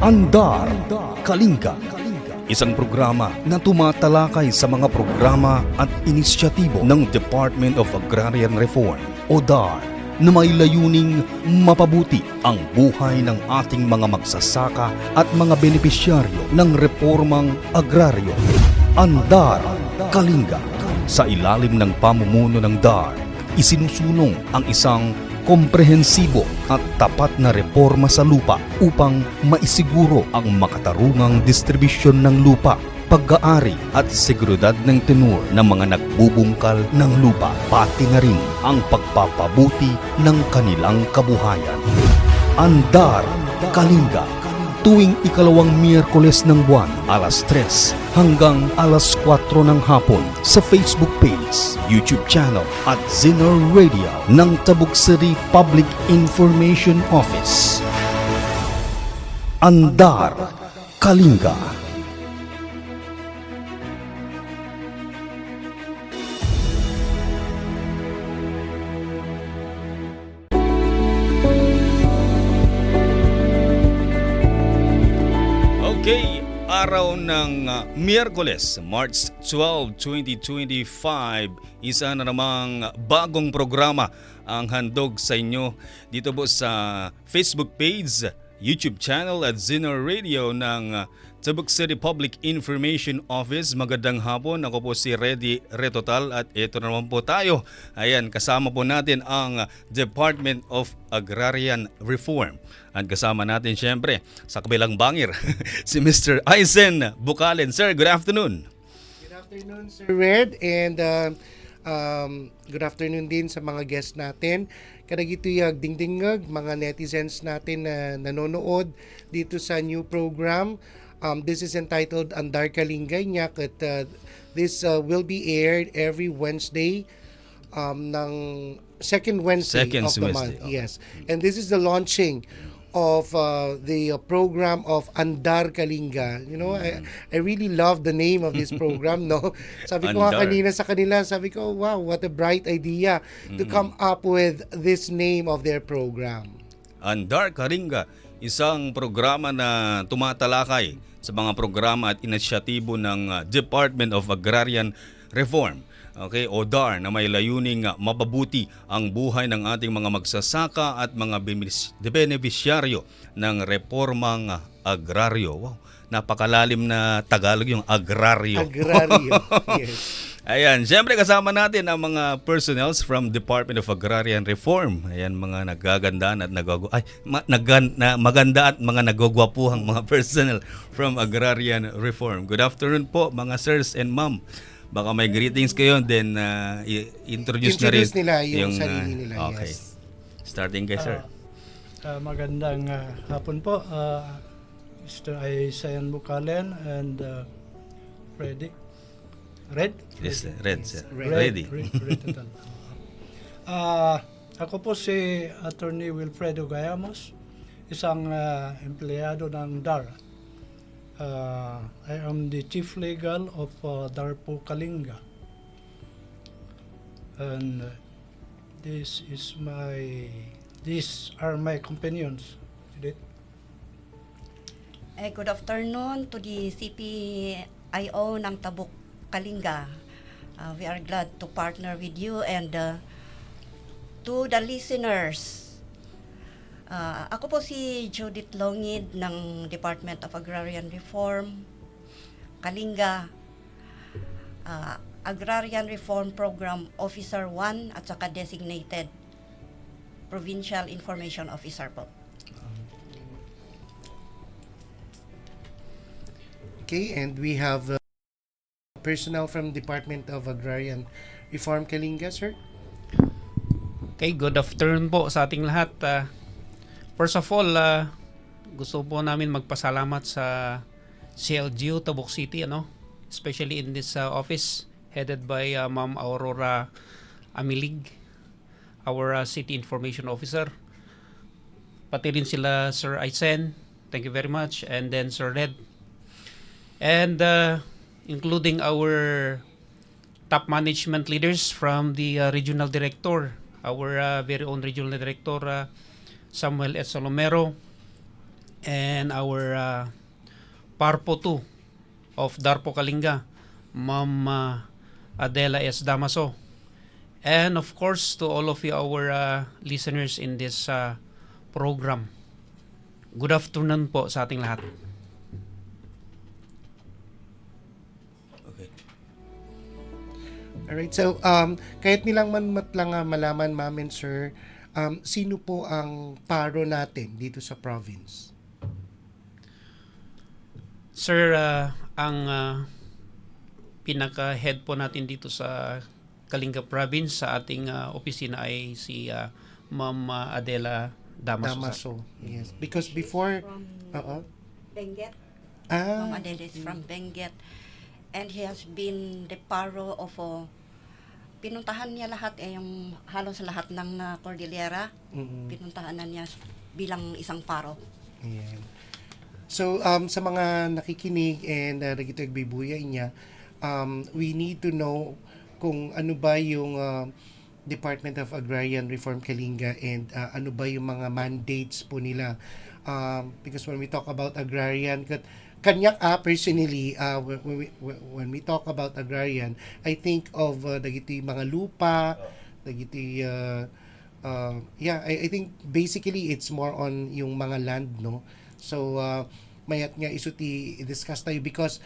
Andar, Kalinga. Isang programa na tumatalakay sa mga programa at inisyatibo ng Department of Agrarian Reform o DAR na may layuning mapabuti ang buhay ng ating mga magsasaka at mga benepisyaryo ng reformang agraryo. Andar, Kalinga. Sa ilalim ng pamumuno ng DAR, isinusulong ang isang komprehensibo at tapat na reforma sa lupa upang maisiguro ang makatarungang distribusyon ng lupa, pag-aari at seguridad ng tenur ng mga nagbubungkal ng lupa, pati na rin ang pagpapabuti ng kanilang kabuhayan. Andar, Kalinga. Tuwing ikalawang Miyerkules ng buwan, alas 3 hanggang alas 4 ng hapon sa Facebook page, YouTube channel at Zeno Radio ng 𝐓𝐡𝐞 Public Information Office. Andar, Kalinga. Okay, araw ng Miyerkules, March 12, 2025, isa na namang bagong programa ang handog sa inyo dito po sa Facebook page, YouTube channel at Zeno Radio ng 𝐓𝐡𝐞 Public Information Office. Magandang hapon, ako po si Reddy Retotal at ito naman po tayo. Ayan, kasama po natin ang Department of Agrarian Reform. At kasama natin siyempre sa kabilang bangir si Mr. Eisen Bucalen. Sir, good afternoon. Good afternoon, Sir Red, and good afternoon din sa mga guests natin. Kadagito'y dingdingag, mga netizens natin na nanonood dito sa new program. This is entitled Andar, Kalinga 𝐓𝐡𝐞. This will be aired every Wednesday ng second Wednesday of the month. Okay. Yes. And this is the launching of the program of Andar, Kalinga. You know, I really love the name of this program, no? Sabi ko nga kanina sa kanila, sabi ko, wow, what a bright idea to come up with this name of their program. Andar, Kalinga, isang programa na tumatalakay sa mga programa at inisyatibo ng Department of Agrarian Reform, okay, o DAR, na may layuning mapabuti ang buhay ng ating mga magsasaka at mga benepisyaryo ng reformang agraryo. Wow, napakalalim na Tagalog yung agraryo. Agraryo, yes. Ayan, siyempre kasama natin ang mga personnels from Department of Agrarian Reform. Ayan, mga nagagandaan at maganda at mga nagagwapuhang mga personnel from Agrarian Reform. Good afternoon po mga sirs and ma'am. Baka may greetings kayo, then introduce na rin nila yung sarili nila. Okay. Yes. Starting kay sir. Magandang hapon po, Mr. Eisen Bucalen and Freddy. Red? Yes, Red, sir. Red. Ready. Ako po si Atty. Wilfredo Gayamos, isang empleyado ng DAR. I am the Chief Legal of DARPO Kalinga. And these are my companions. Judith? Good afternoon to the CPIO ng 𝐓𝐡𝐞 Kalinga. We are glad to partner with you and to the listeners. Ako po si Judith Longid ng Department of Agrarian Reform, Kalinga, Agrarian Reform Program Officer 1 at saka Designated Provincial Information Officer po. Okay, and we have personnel from Department of Agrarian Reform, Kalinga, sir. Okay, good afternoon po sa ating lahat. First of all, gusto po namin magpasalamat sa CLGU Tabuk City, especially in this office headed by Ma'am Aurora Amilig, our City Information Officer. Pati rin sila Sir Eisen, thank you very much, and then Sir Red. And including our top management leaders from the regional director, our very own regional director, Samuel S. Salomero, and our PARPO 2 of DARPO Kalinga, Ma'am Adela S. Damaso. And of course, to all of you, our listeners in this program. Good afternoon po sa ating lahat. Okay. Alright, so kahit nilang matlang malaman mamin, sir, sino po ang paro natin dito sa province? Sir, ang pinaka-head po natin dito sa Kalinga Province sa ating opisina ay si Ma'am Adela Damaso. Damaso, yes. Because before, From Benguet. ah, Ma'am Adele is from Benguet. And he has been the paro of pinuntahan niya lahat yung halos lahat ng Cordillera. mm, Pinuntahan na niya bilang isang paro. ayan. So, sa mga nakikinig and nagito agbibuya niya, we need to know kung ano ba yung Department of Agrarian Reform Kalinga and ano ba yung mga mandates po nila. Because when we talk about agrarian, kanyak personally, when we talk about agrarian, I think of dagiti mga lupa, dagiti I think basically it's more on yung mga land, no? So mayat nga isuti i-discuss tayo because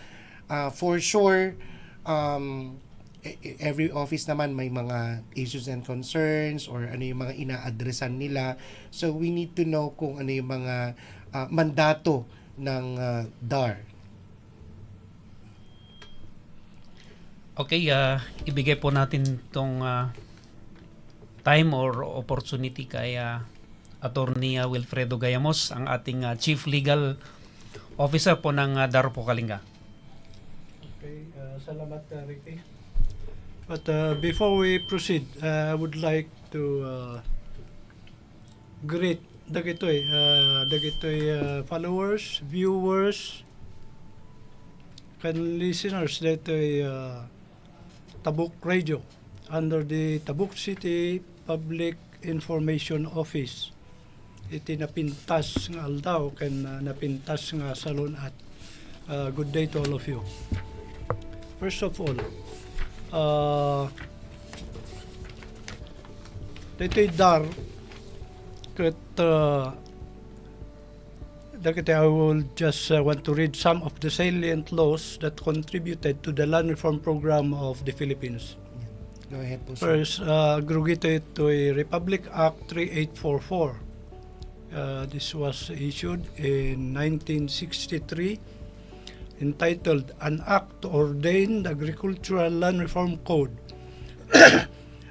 for sure every office naman may mga issues and concerns or ano yung mga ina-addressan nila. So we need to know kung ano yung mga mandato ng DAR. Okay, ibigay po natin itong time or opportunity kay Atty. Wilfredo Gayamos, ang ating Chief Legal Officer po ng DARPO Kalinga. Okay, salamat Ricky. But before we proceed, I would like to greet dagitoy followers, viewers, and listeners dagitoy Tabuk Radio under the Tabuk City Public Information Office. Iti napintas nga aldaw ken napintas nga salon at good day to all of you. First of all, dito'y DAR kat I will just want to read some of the salient laws that contributed to the land reform program of the Philippines. Go ahead po, sir. First, grugito ito ay Republic Act 3844. This was issued in 1963, entitled An Act to Ordain the Agricultural Land Reform Code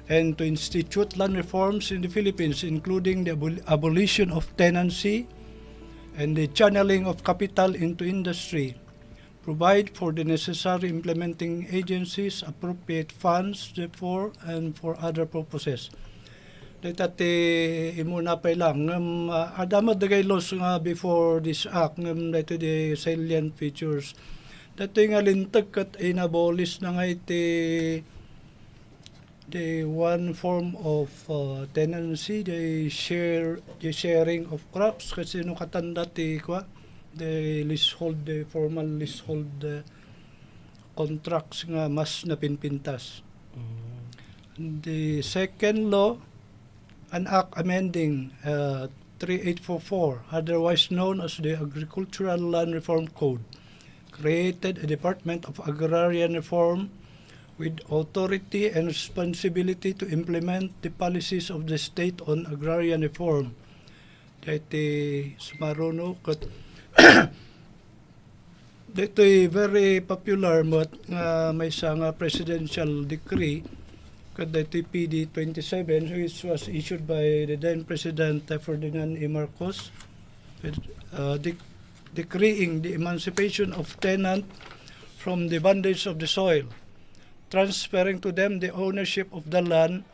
and to institute land reforms in the Philippines, including the abolition of tenancy and the channeling of capital into industry, provide for the necessary implementing agencies, appropriate funds therefore, and for other purposes. Dati imuna pa lang adama dagay laws nga before this act dito the salient features. Dati nga lintag kat inabolish na nga iti the one form of tenancy, the sharing of crops kasi no katanda ti the leasehold, the formal leasehold contracts nga mas napinpintas. The second law, an act amending 3844, otherwise known as the Agricultural Land Reform Code, created a Department of Agrarian Reform with authority and responsibility to implement the policies of the state on agrarian reform. Dati sumaruno kat dito very popular but may isang presidential decree kat dito PD 27 which was issued by the then President Ferdinand E. Marcos, decreeing the emancipation of tenant from the bondage of the soil, transferring to them the ownership of the land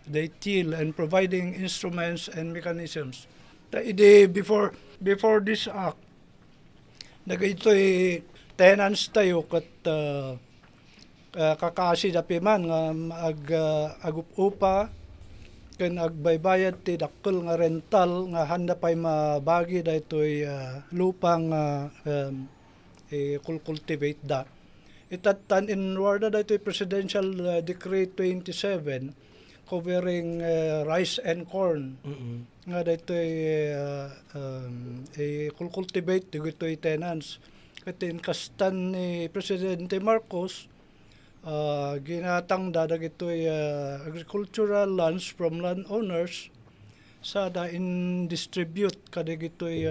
they till and providing instruments and mechanisms. Before this act, ito'y tenants tayo kat kakasi dapi man nga agup-upa ken agbaybayad ti dakkel nga rental nga handa pay mabagi daytoy lupang kultivate da. Itatan inward daytoy Presidential Decree 27 covering rice and corn. Nga daytoy kultivate daytoy tenants. Katin kastan ni Presidente Marcos ginatang dadag ito'y agricultural lands from landowners sa in distribute kadag ito'y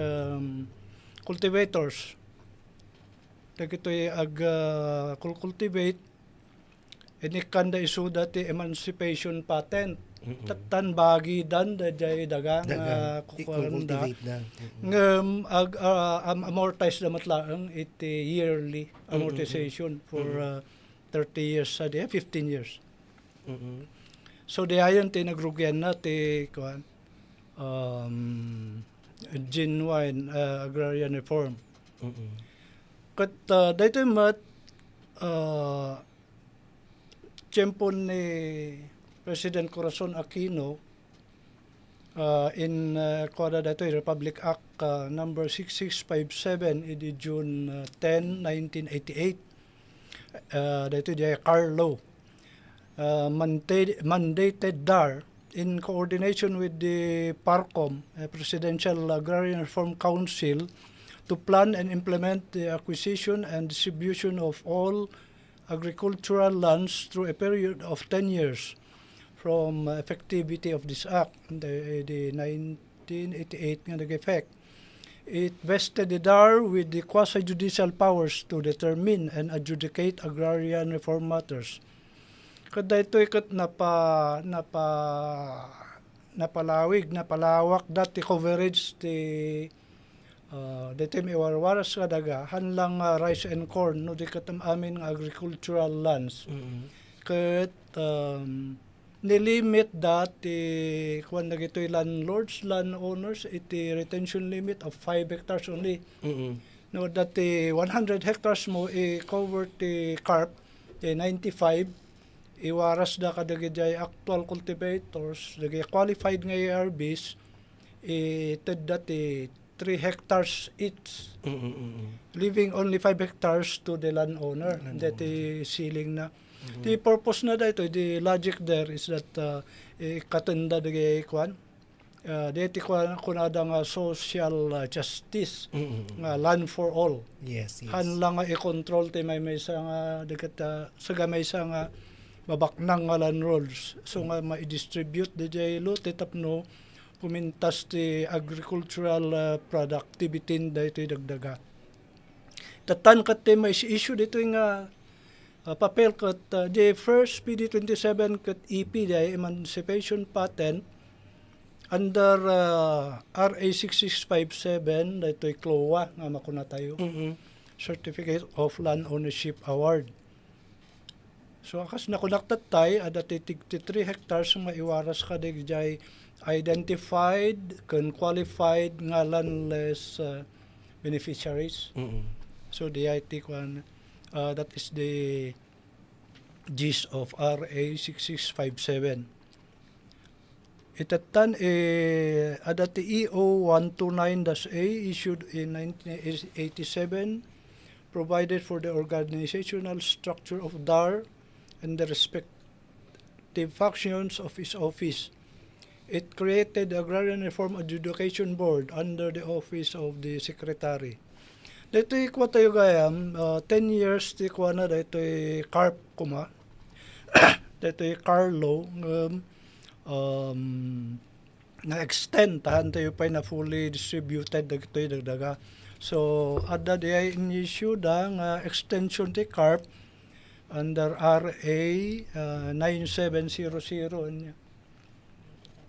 cultivators. Kadag ito'y cultivate inikan da isu dati emancipation patent. Tatan bagi dan dajay dagang kukulan da. Amortize damat laang iti yearly amortization for 30 years sa 15 years. So di ayon tinagrugyan na ti genuine agrarian reform. Kat daytoy mat tiyempo ni President Corazon Aquino in kuwada daytoy Republic Act number 6657 edi June 10, 1988. Dito di car law mandated DAR in coordination with the PARCOM, Presidential Agrarian Reform Council, to plan and implement the acquisition and distribution of all agricultural lands through a period of 10 years from effectivity of this act, the 1988 nga nag-effect. It vested the DAR with the quasi-judicial powers to determine and adjudicate agrarian reform matters. Kada ito'y napalawak dati coverage ti dati may warwaras kadaga hanlang rice and corn no di katam amin nga agricultural lands. Kat nilimit dati kung nagito'y landlords, landowners, iti retention limit of 5 hectares only. No, dati 100 hectares mo i-cover ti carp, 95, iwaras da kadagijay actual cultivators, dagay qualified nga ARBs, ited dati 3 hectares each, leaving only 5 hectares to the landowner. Dati ceiling na. The purpose na dito, the logic there is that katanda dagay kwan. Dito kunada nga social justice, nga land for all. Yes. Han lang nga i-control ti may sa nga dagat sa gamay sa nga babaknang nga land rolls. So nga ma-distribute dagay lo ti tapno kumintas ti agricultural productivity dito dagdaga. Tatan kat ti may issue dito nga papel kat the first PD27 kat EP day emancipation patent under RA 6657 daytoy CLOA nga makuna tayo. Certificate of Land Ownership Award. So akas nakunaktat tayo dati 3 hectares nga iwaras ka dayjay identified kan qualified nga landless beneficiaries. So the IT one that is the gist of RA 6657. Itatan adati EO 129-A issued in 1987 provided for the organizational structure of DAR and the respective functions of its office. It created the Agrarian Reform Adjudication Board under the office of the Secretary. Dito ikuha tayo gayam, 10 years ti kuha na dito carp kuma. Dito Carlo na extend tahan tayo pa na fully distributed dito dagdaga. So ada di ay in-issue da nga extension ti carp under RA 9700 niya.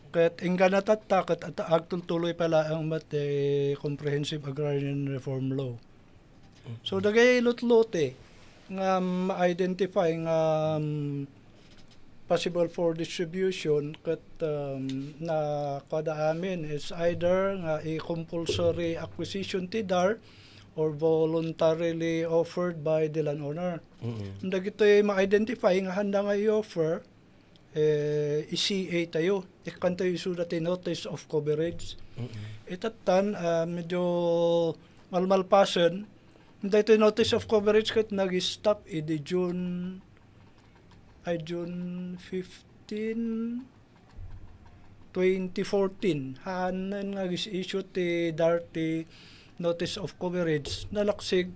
Kat ingga natatakat at agtultuloy pala ang Comprehensive Agrarian Reform Law. So dagay lot-lote nga ma-identify nga possible for distribution kat na kada amin is either nga compulsory acquisition ti DAR or voluntarily offered by the landowner. Dagito ay ma-identify nga handa nga i-offer ECA tayo. Ikan tayo isulat notice of coverage. Itatan, medyo malmalpasan. Hindi ito notice of coverage kat nag-stop di June 15, 2014. Hanan nag-issue ti DARTI notice of coverage. Nalaksig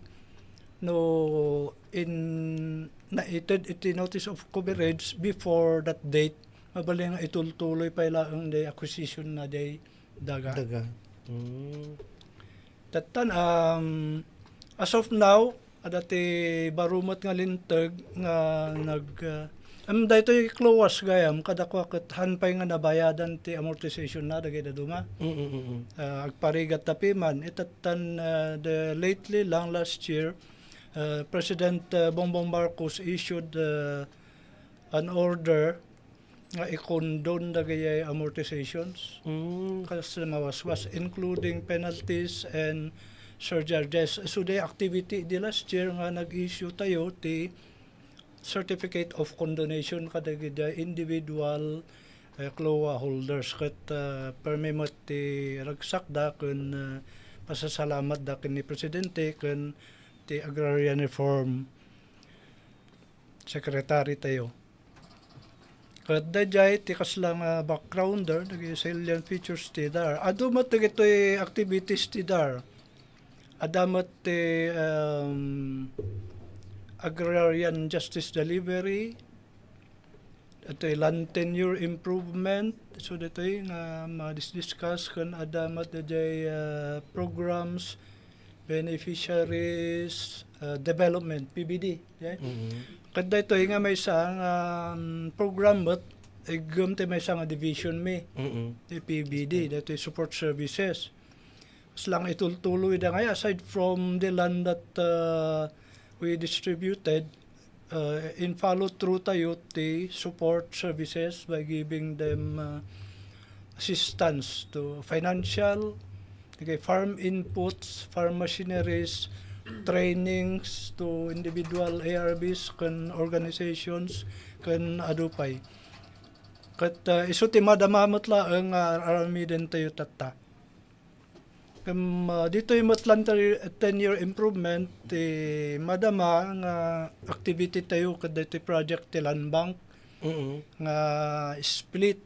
no iti notice of coverage before that date. Mabaling itultuloy pa ilang the acquisition na day daga. Tatan, as of now, adati barumat nga lintag nga dahito klowas gayam kadakwa kat hanpay nga nabayadan ti amortization na dagay da duma. Agparigat tapi man itatan lately lang last year President Bongbong Marcos issued an order nga i-condone dagay amortizations kasi mawaswas including penalties and surcharges. So the activity di last year nga nag-issue tayo ti certificate of condonation kadagay individual CLOA holders kat permimot ti ragsak da kun pasasalamat da ken ni Presidente kun ti Agrarian Reform Secretary tayo. Kat dajay ti kaslang backgrounder dagay salient features ti dar. Adumat dagitoy activities ti dar. Adamat ti agrarian justice delivery, ito land tenure improvement, so dito nga ma-discuss kan adamat dajay programs, beneficiaries, development, PBD. Yeah? Kada ito nga may isang program but gumte may isang division may PBD, dito support services. Lang itultuloy da nga aside from the land that we distributed, in follow through tayo the support services by giving them assistance to financial, okay, farm inputs, farm machineries, trainings to individual ARBs kan organizations kan adupay. Kat iso ti madamamot laeng arami din tayo tata. Dito yung matlan 10-year improvement madama nga activity tayo kada ito project ti land bank nga split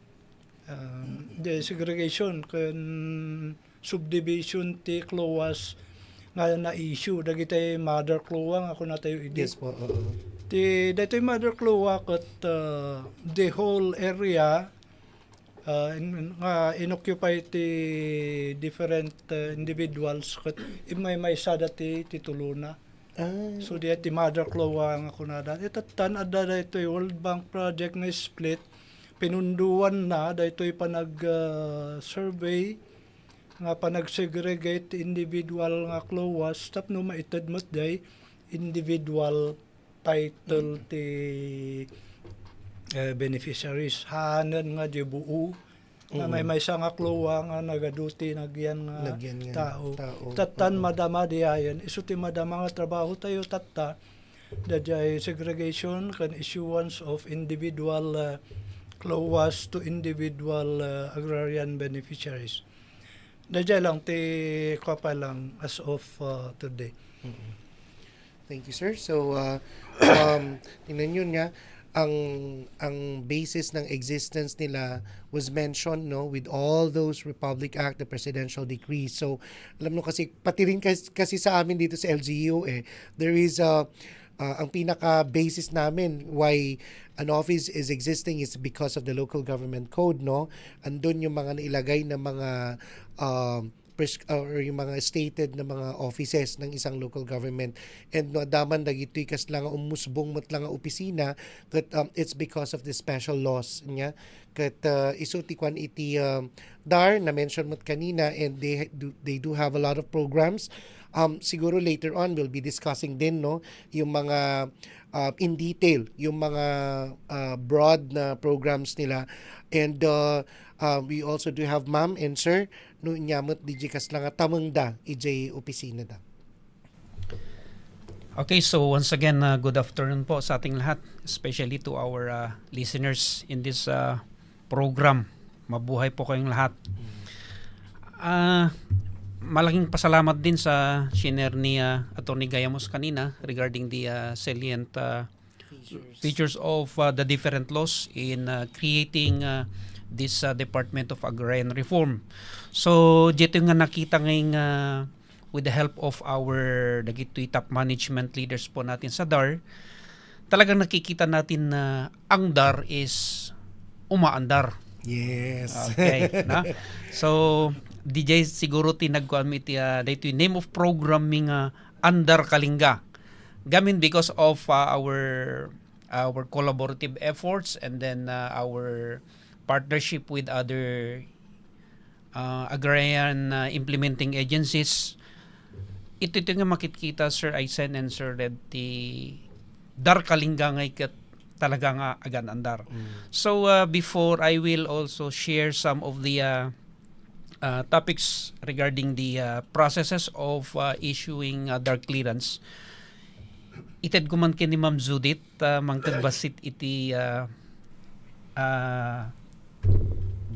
the segregation kan subdivision ti CLOAS nga na-issue dagiti mother CLOA nga ako na tayo idi. Yes po. Ti dito yung mother CLOA kat the whole area nga inoccupy ti different individuals kat may sada ti tituluna. So di ti mother CLOA nga kunada. Itatan adda dito World Bank project nga split pinunduan na dito panag survey nga panag-segregate individual nga CLOAs tapno maitadmat day individual title ti beneficiaries hanan nga di buo nga may nga CLOA nga nagaduti nagyan nga tao. Tatan madama di ayan isu ti madama nga trabaho tayo tatta dajay segregation kan issuance of individual CLOAs to individual agrarian beneficiaries. Dajay lang ti kwapa lang as of today. Thank you, sir. So tingnan yun nga ang basis ng existence nila was mentioned with all those Republic Act, the presidential decree. So alam mo kasi pati rin kasi sa amin dito sa LGU there is ang pinaka basis namin why an office is existing is because of the local government code, andun yung mga nailagay na mga or yung mga stated na mga offices ng isang local government, and daman dagitoy kas lang umusbong mat lang opisina kat it's because of the special laws niya kat isu ti kwan iti DAR na mention mat kanina, and they do have a lot of programs. Siguro later on we'll be discussing din yung mga in detail yung mga broad na programs nila, and we also do have ma'am and sir nyamot di kas lang tamang da ijay opisina da. Okay, so once again, good afternoon po sa ating lahat, especially to our listeners in this program. Mabuhay po kayong lahat. Malaking pasalamat din sa shiner ni Atty. Gayamos kanina regarding the salient features of the different laws in creating this Department of Agrarian Reform. So, dito nga nakita ngayong with the help of our dagitoy top management leaders po natin sa DAR, talagang nakikita natin na ang DAR is umaandar. Yes. Okay, na? So, DJ siguro tinagkuan mo iti dito name of programming Andar Kalinga. Gamin because of our collaborative efforts and then our partnership with other agrarian implementing agencies. Ito nga makikita Sir Aisen and Sir Red ti Dar Kalinga ngay kat talaga nga agan andar. So before I will also share some of the topics regarding the processes of issuing DAR clearance. Ited ko man kini Ma'am Judith mangkagbasit iti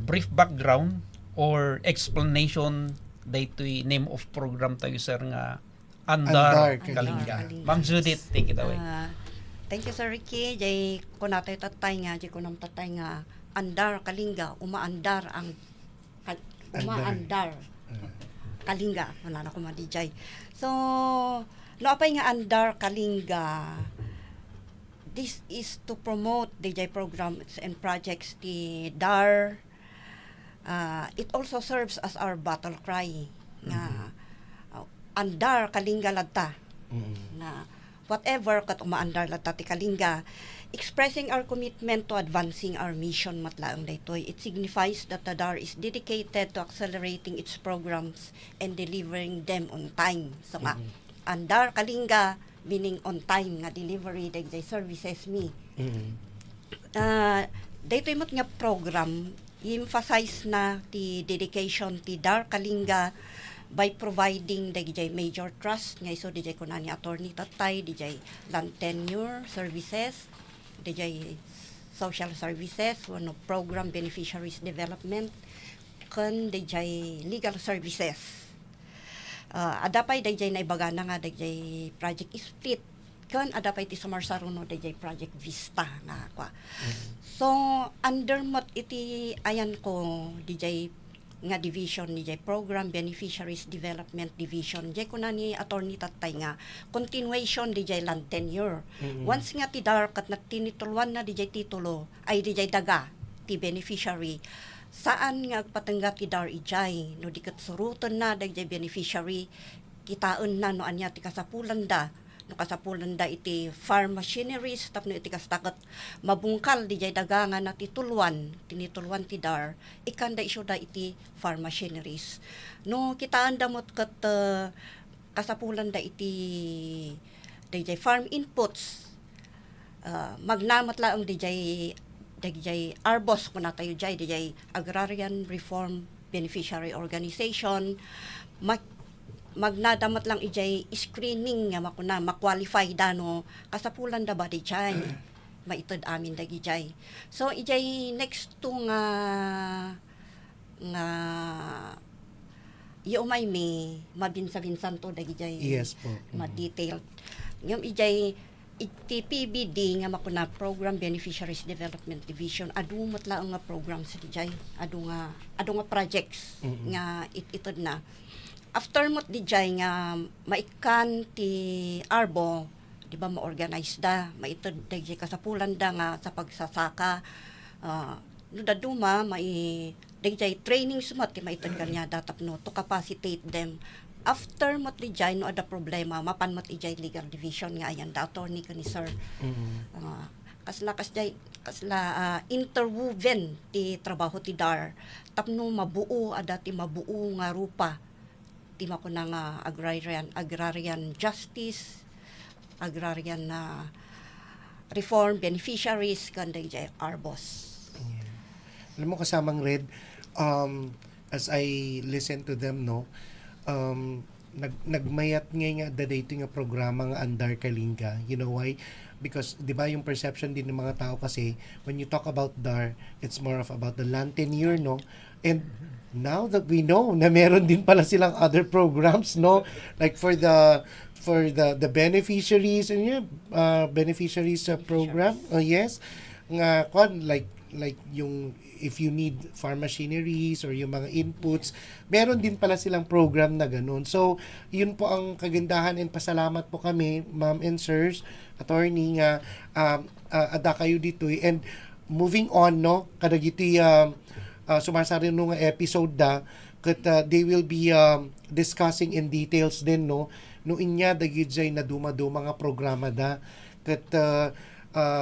brief background or explanation daytoy name of program tayo sir nga Andar Andar Kalinga. Kalinga. Ma'am Judith, take it away. Thank you, Sir Ricky. Jay, kunatay tatay nga, jay kunam tatay nga, Andar Kalinga, umaandar ang umaandar Kalinga. Wala na ko madijay. So, naapay nga Andar Kalinga, this is to promote DJ programs and projects the DAR. It also serves as our battle cry nga andar Kalinga ladta. Na whatever kat umaandar ladta ti Kalinga, expressing our commitment to advancing our mission matlaang daytoy. It signifies that the DAR is dedicated to accelerating its programs and delivering them on time. So nga andar Kalinga meaning on time nga delivery dayjay services mi. Daytoy mat nga program emphasize na the dedication ti DAR Kalinga by providing dayjay major trust nga iso dayjay kunani attorney tatay dayjay land tenure services dayjay social services wano program beneficiaries development ken dayjay legal services. Adapay dayjay naibagana nga dayjay project split ken adapay ti sumarsaruno dayjay project vista nga kwa. So under mat iti ayan ko DJ nga division ni program beneficiaries development division jay kunani attorney tatay nga continuation DJ land tenure. Once nga ti DAR kat tinituluan na DJ titulo ay DJ daga ti beneficiary saan nga agpatengga ti DAR ijay no diket suruton na DJ beneficiary kitaen na no anya ti kasapulan da no kasapulan da iti farm machineries tapno iti kastakat mabungkal di jay dagangan na tinituluan ti DAR ikanda isyo da iti farm machineries no kitaan damot kat kasapulan da iti jay farm inputs magnamat laang di jay ARBOS kuna tayo jay di jay Agrarian Reform Beneficiary Organization magnadamat lang ijay screening nga makuna ma-qualify dano kasapulan da ba di jay maitud amin dagi jay. So ijay next to nga iumay mi mabinsa-binsan to dagi jay. Yes po. Ma-detailed. Ngam ijay iti PBD nga makuna Program Beneficiaries Development Division adu matla nga programs di jay adu nga projects nga itod na. After mo di jay nga maikan ti ARPO, di ba ma-organize da, maitod di kasapulan da nga sa pagsasaka, no daduma mai di jay training sumat ti maitod kanya datap no to capacitate them. After mo di jay no ada problema, mapan mo di jay legal division nga ayan da attorney kani sir. Kasla interwoven ti trabaho ti DAR tapno mabuo ada ti mabuo nga rupa ti makuna nga agrarian justice, agrarian reform beneficiaries kan dayjay ARBOS. Alam mo kasamang Red, as I listen to them, no, nagmayat nga dito nga programa nga andar Kalinga. You know why? Because, di ba, yung perception din ng mga tao kasi, when you talk about DAR, it's more of about the land tenure, no? And now that we know na meron din pala silang other programs, no? Like for the beneficiaries, beneficiaries program, yes, nga like yung if you need farm machineries or yung mga inputs, meron din pala silang program na ganun. So, yun po ang kagandahan, and pasalamat po kami, ma'am and sirs, attorney, nga ada kayo dito. And moving on, no, kada gito sumasari nung episode da, kat they will be discussing in details din, no, no inya dagid jay na duma-duma nga programa da, kat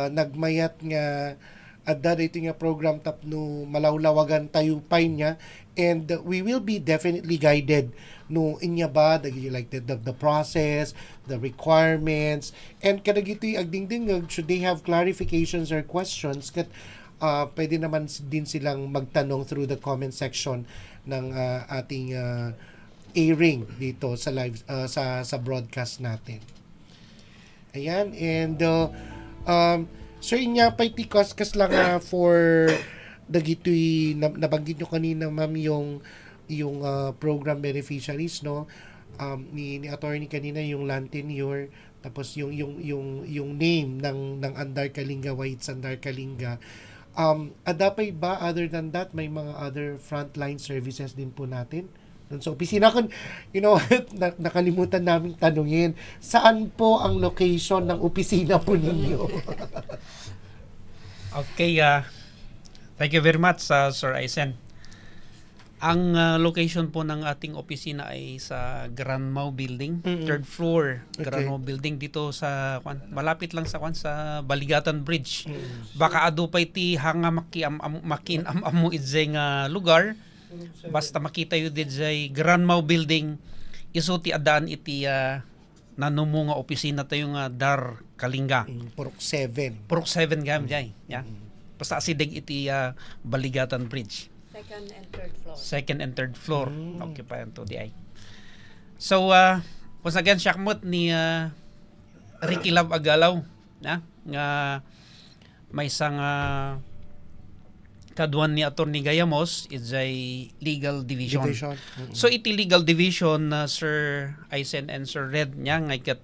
nagmayat nga adda dito nga program tapno malawlawagan tayo pay niya, and we will be definitely guided no inya ba like the process, the requirements, and kadagito agdingding should they have clarifications or questions, kat pwede naman din silang magtanong through the comment section ng ating airing dito sa live sa broadcast natin. Ayan, and so inya pay tikas lang for dagitoy nabanggit nyo kanina, ma'am, yung program beneficiaries, no, ni attorney kanina, yung land tenure, tapos yung name ng Andar Kalinga, Whites Andar Kalinga. Adapay ba, other than that, may mga other frontline services din po natin sa opisina? Kun, nakalimutan naming tanungin, saan po ang location ng opisina po ninyo? Okay, thank you very much, Sir Aisen. Ang location po ng ating opisina ay sa Granmau Building, third floor, Granmau Building, dito sa malapit lang sa Baligatan Bridge. Baka adupay ti hanga makinam-amu idzay nga lugar, basta makita yu didzay Granmau Building, iso ti adaan iti nanumo nga opisina tayo nga DAR Kalinga. Purok 7. Purok 7 gam jay. Yeah. Basta asideg iti Baligatan Bridge. Second and third floor. Occupied to the eye. So, once again, Shakmut ni Ricky Love Aggalao, na nga may isang kaduan ni Atty. Gayamos is a legal division. So, iti legal division, Sir Aisen and Sir Red, niya nga ikat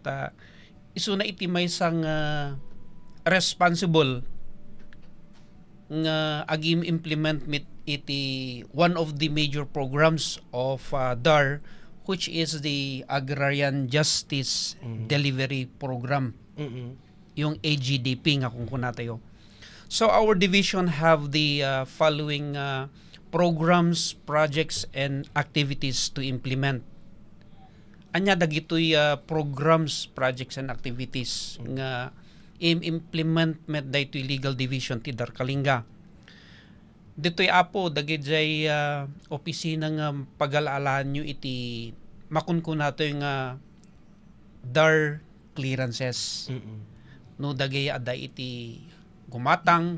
isuna iti may isang responsible nga agim implement iti one of the major programs of DAR, which is the Agrarian Justice Delivery Program, yung AGDP nga kung kunatayo. So our division have the following programs, projects, and activities to implement. Anya dagitoy programs, projects, and activities nga implement met daytoy legal division ti DAR Kalinga. Dito'y apo, dagijay opisina nga pag-alaalaan nyo iti makunkun nato yung DAR clearances. No, dagay ada iti gumatang,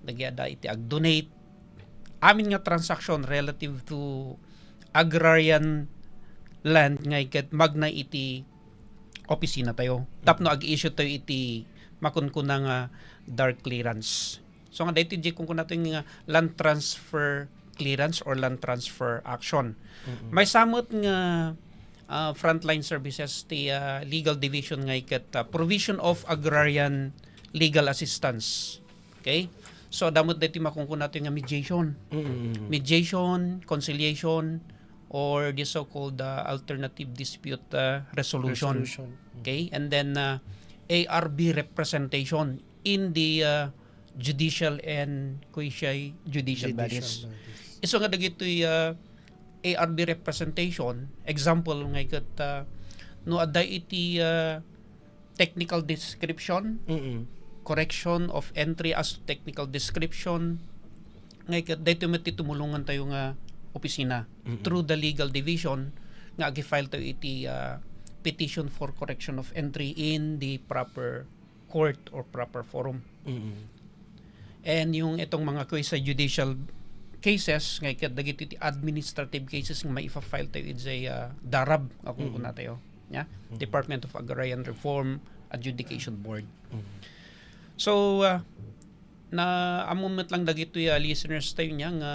dagay ada iti ag-donate. Amin nga transaction relative to agrarian land nga ikat magna iti opisina tayo. Tapno ag-issue tayo iti makunkun nga DAR clearance. So nga dito kung nato yung land transfer clearance or land transfer action. May samot nga frontline services ti legal division nga ikat provision of agrarian legal assistance. Okay? So damot dito makungkun nato yung mediation. Mediation, conciliation, or the so-called alternative dispute resolution. Okay? And then ARB representation in the judicial and judicial bodies. Iso nga dagitoy ARB representation, example nga ikat no aday iti technical description, correction of entry as to technical description, nga ikat daytoy matitulungan tayo nga opisina through the legal division nga agi-file tayo iti petition for correction of entry in the proper court or proper forum. And yung itong mga sa judicial cases ngay ket dagiti ti administrative cases nga maifa-file tayo iti DARAB ako kuna tayo nya Department of Agrarian Reform Adjudication Board. So na among met lang dagiti listeners tayo nya nga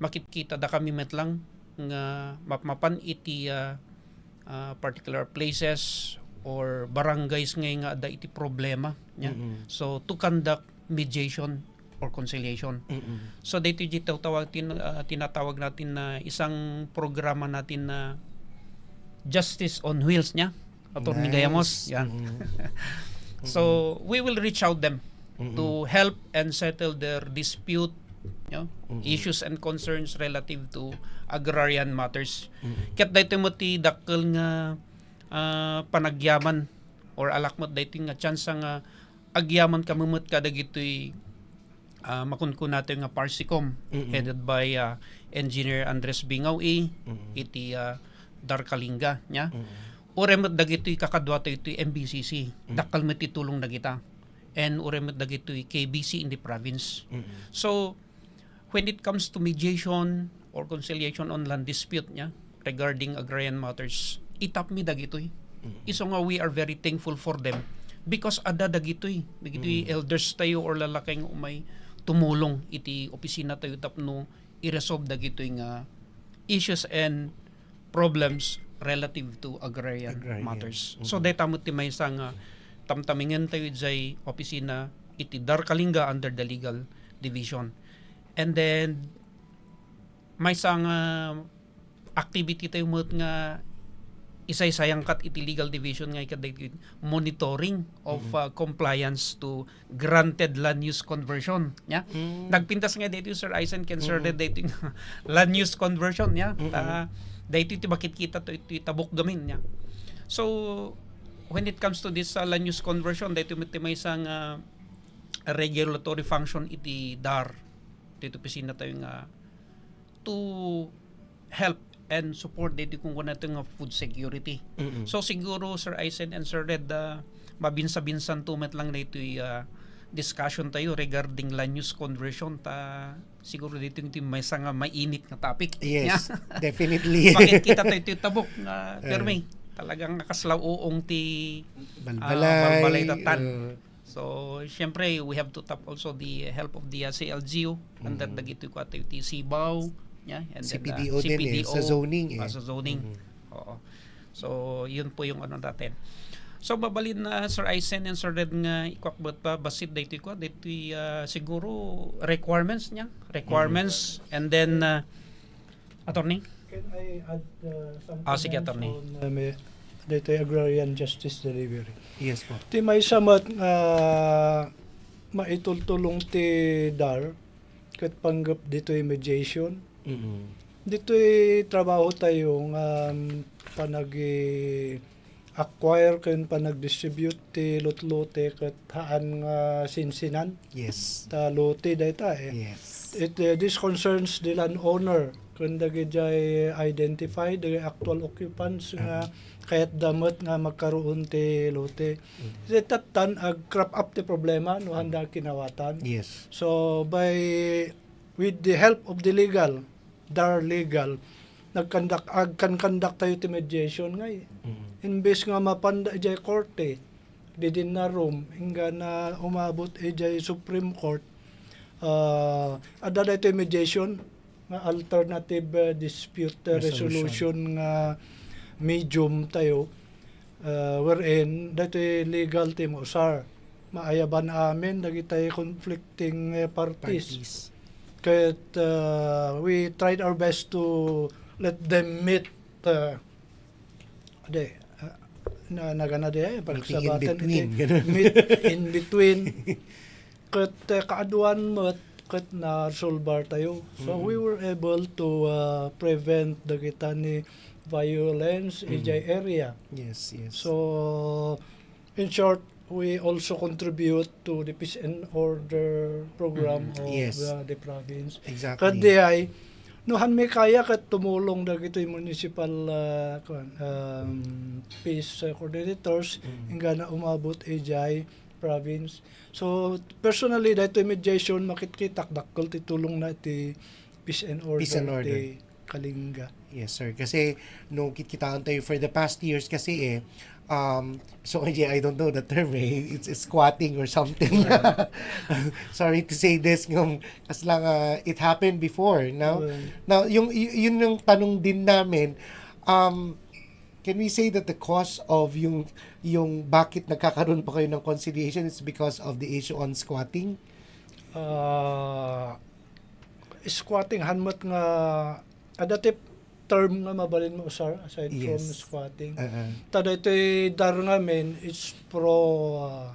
makikita da kami met lang nga mapan iti particular places or barangays nga da iti problema nya. So to conduct mediation or conciliation. So dito tinatawag natin na isang programa natin na Justice on Wheels nya. Atty. Gayamos. Yan. So we will reach out them to help and settle their dispute, issues and concerns relative to agrarian matters. Ket daytoy mo ti dakkel nga panagyaman or alakmot daytoy nga chance nga agyaman kamumot kada gitoy makunkun natin nga Parsicom headed by Engineer Andres Bingawi iti Kalinga nya. Uremot dagitoy kakadwa tayo iti MBCC. Dakkal met itulong dagita. And uremot dagitoy KBC in the province. So when it comes to mediation or conciliation on land dispute nya regarding agrarian matters, itap mi dagitoy. Iso nga we are very thankful for them because ada dagitoy elders tayo or lalaking umay tumulong iti opisina tayo tapno i-resolve dagitoy nga issues and problems relative to agrarian matters. So dayta mo ti maysa nga tamtamingen tayo iti opisina iti Kalinga under the legal division. And then maysa nga activity tayo mo nga isay-sayang kat iti legal division nga ikaday monitoring of compliance to granted land use conversion nya. Nagpintas nga dito Sir Isen concerted dito land use conversion nya. Dito ti bakit kita to iti tabok gamin nya. So when it comes to this land use conversion dito may isang regulatory function iti DAR dito pisina tayo nga to help and support dito kung wala natin nga food security. So siguro Sir Isen and Sir Red mabinsa-binsan tumet lang dito discussion tayo regarding land use conversion siguro dito yung may nga mainit na topic. Yes, definitely. Bakit kita tayo tabok nga Terme talagang nakaslaw uong ti balbalay tatan. So syempre we have to tap also the help of the CLGU and that dagito ko tayo ti Sibaw. Yeah, and CPDO din sa zoning sa zoning. Oo. So, yun po yung ano natin. So, babalin na Sir Isen and Sir Red nga ikwakbot pa basit dito ko. Dito siguro requirements niya. Requirements and then attorney? Can I add some sige, attorney. on dito agrarian justice delivery? Yes po. Ti may samat maitultulong ti DAR kat panggap dito mediation. Dito trabaho tayo panag-acquire kan panag-distribute ti lot-lote kat haan nga sinsinan. Yes. Ta lote data Yes. This concerns the landowner kun dagiti identify the actual occupants nga kayat damot nga magkaroon ti lote. Tatan ag-crop up ti problema no handa kinawatan. Yes. So with the help of the DAR legal nagkandak tayo ti mediation ngay. Imbes nga mapanda ijay korte didin na room hingga na umabot ijay Supreme Court ada daytoy mediation nga alternative dispute resolution nga medium tayo wherein daytoy legal team usar maayaban amin dagiti conflicting parties. Kaya we tried our best to let them meet pagsabatan meet in between kat kaaduan mo kat na solbar tayo. So we were able to prevent dagita ni violence in the area. Yes. So in short, we also contribute to the peace and order program of the province. Exactly. Kadi nuhan may kaya kat tumulong dagito yung municipal peace coordinators hingga na umabot ejay province. So personally dahito mediation makitkitak dakkel ti tulong na ti peace and order, Peace and order. di Kalinga. Yes, sir. Kasi nung kikitaan tayo for the past years kasi so yeah, I don't know the term it's squatting or something. Sorry to say this kasi lang it happened before. Now yun yung tanong din namin, can we say that the cause of yung bakit nagkakaroon pa kayo ng conciliation is because of the issue on squatting? Squatting hanmat nga adatip term nga mabalin mo usar aside from Yes. squatting. Uh-uh. Ito'y dar ngamin it's pro